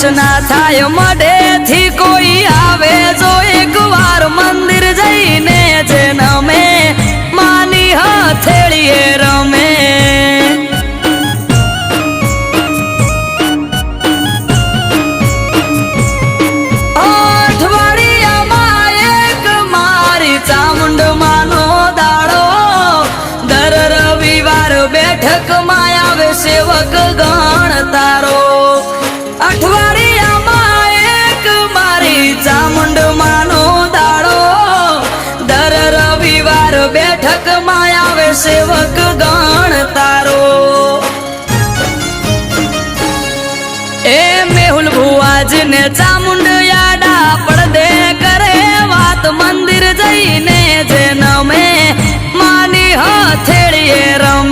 દર્શના થાય મઢે થી કોઈ આવે જો એક વાર મંદિર જઈને જે નમે માની હથેળીએ રમે અઠવાડિયામાં એક મારી ચામુંડ માનો દાડો દર રવિવાર બેઠકમાં આવે સેવક ગણ તારો અઠવાડિયામાં એક મારી ચામુંડ માનો દાડો દર રવિવાર બેઠકમાં આવે સેવક ગણ તારો એ મેહુલ ભુવાજને ચામુંડ યાડા પડદે કરે વાત મંદિર જઈને જે નમે માની હથેળીએ રમ